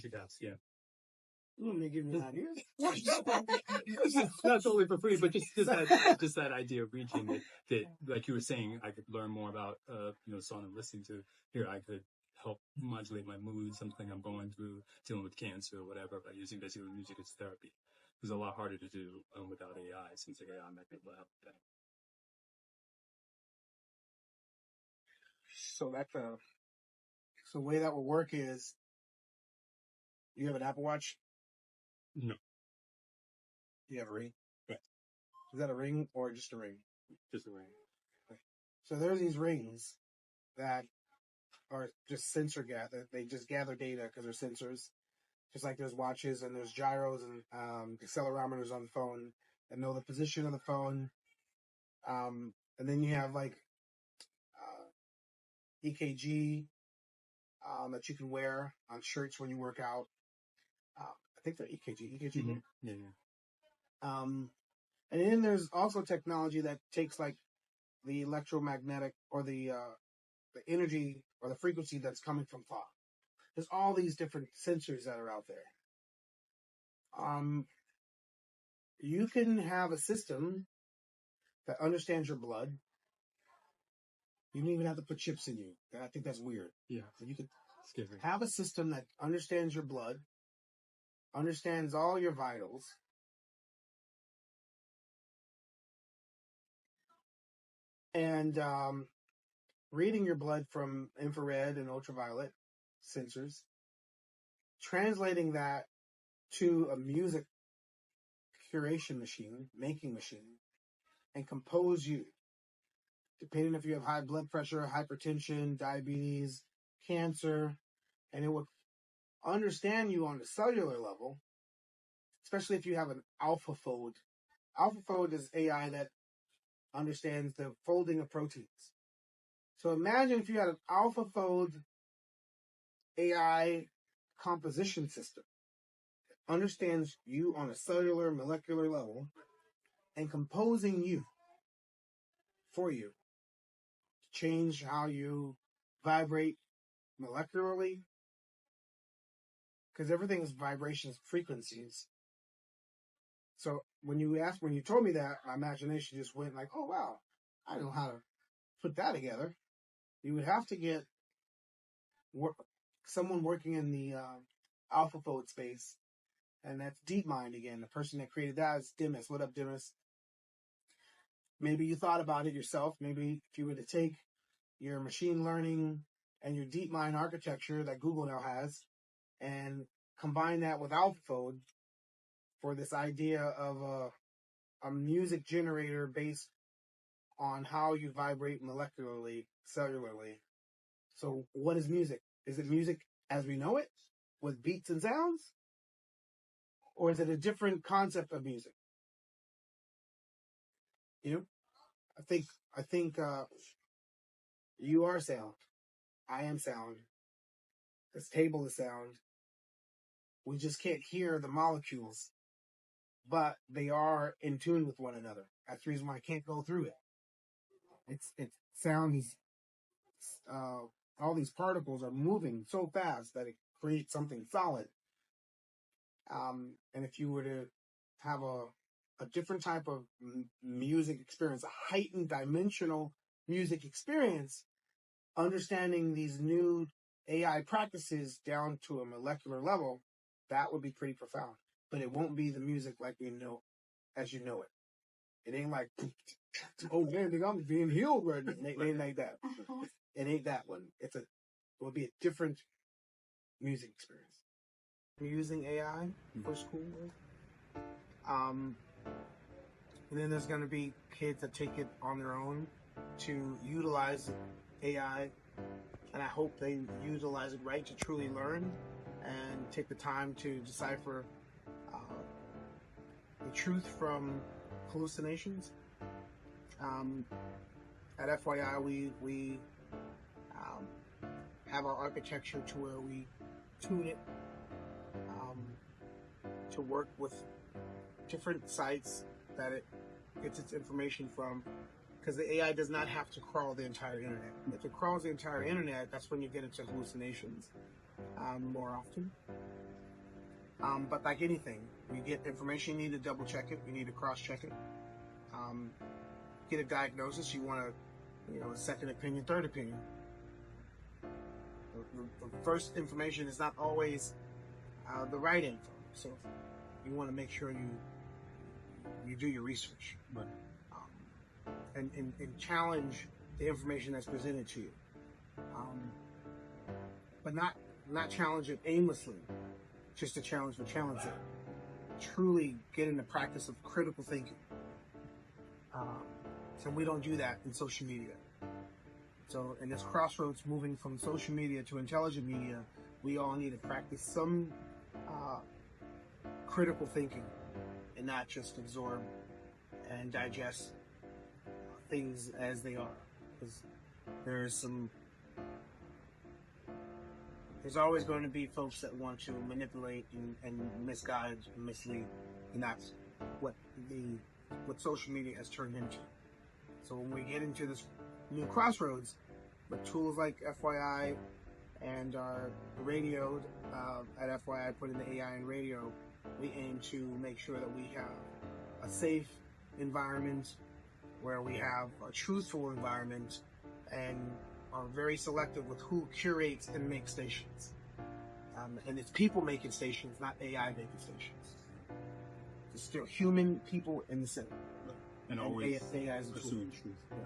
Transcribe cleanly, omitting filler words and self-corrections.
Future cast, yeah. You want me to give me ideas? Not totally for free, but just that idea of reaching that, like you were saying, I could learn more about, song I'm listening to. Here, I could help modulate my mood, something I'm going through, dealing with cancer or whatever, by using basically music as therapy. It was a lot harder to do without AI, since AI might be able to help with that. So so the way that will work is, you have an Apple Watch? No. You have a ring? Right. Is that a ring or just a ring? Just a ring. Okay. So there's these rings that are just sensor gather. They just gather data because they're sensors. Just like there's watches and there's gyros and accelerometers on the phone that know the position of the phone. And then you have like EKG that you can wear on shirts when you work out. I think they're EKG. Mm-hmm. Yeah. And then there's also technology that takes like the electromagnetic or the energy or the frequency that's coming from thought. There's all these different sensors that are out there. You can have a system that understands your blood. You don't even have to put chips in you. I think that's weird. Yeah. So you could Scary. have a system that understands your blood, understands all your vitals, and reading your blood from infrared and ultraviolet sensors, translating that to a music curation machine, making machine, and compose you, depending if you have high blood pressure, hypertension, diabetes, cancer, and it will understand you on the cellular level, especially if you have an AlphaFold. AlphaFold is AI that understands the folding of proteins. So imagine if you had an AlphaFold AI composition system that understands you on a cellular, molecular level and composing you for you to change how you vibrate molecularly, because everything is vibrations, frequencies. So when you told me that, my imagination just went like, oh wow, I know how to put that together. You would have to get someone working in the AlphaFold space, and that's DeepMind again. The person that created that is Demis. What up, Demis? Maybe you thought about it yourself. Maybe if you were to take your machine learning and your DeepMind architecture that Google now has and combine that with AlphaFold for this idea of a music generator based on how you vibrate molecularly, cellularly. So what is music? Is it music as we know it with beats and sounds? Or is it a different concept of music? I think you are sound. I am sound. This table is sound. We just can't hear the molecules, but they are in tune with one another. That's the reason why I can't go through it. It's sound is all these particles are moving so fast that it creates something solid. And if you were to have a different type of music experience, a heightened dimensional music experience, understanding these new AI practices down to a molecular level, that would be pretty profound. But it won't be the music like we know, as you know it. It ain't like, oh man, nigga, I'm being healed right now. It ain't like that. It ain't that one. It will be a different music experience. We're using AI for schoolwork. And then there's going to be kids that take it on their own to utilize AI. And I hope they utilize it right to truly learn and take the time to decipher the truth from hallucinations. At FYI, we have our architecture to where we tune it to work with different sites that it gets its information from, because the AI does not have to crawl the entire internet. If it crawls the entire internet, that's when you get into hallucinations. more often. But like anything, you get information, you need to double check it, you need to cross check it. Get a diagnosis, you want a second opinion, third opinion. The first information is not always the right info, so you want to make sure you do your research. Right. And challenge the information that's presented to you. But not challenge it aimlessly, just to challenge the challenger. Truly get in the practice of critical thinking. So we don't do that in social media. So in this crossroads moving from social media to intelligent media, we all need to practice some critical thinking and not just absorb and digest things as they are. Because there's always going to be folks that want to manipulate and misguide and mislead, and that's what social media has turned into. So when we get into this new crossroads, with tools like FYI and our radio at FYI, put in the AI in radio, we aim to make sure that we have a safe environment where we have a truthful environment and are very selective with who curates and makes stations. And it's people making stations, not AI making stations. It's still human people in the center. And always AI is a tool. pursuing truth. Yeah.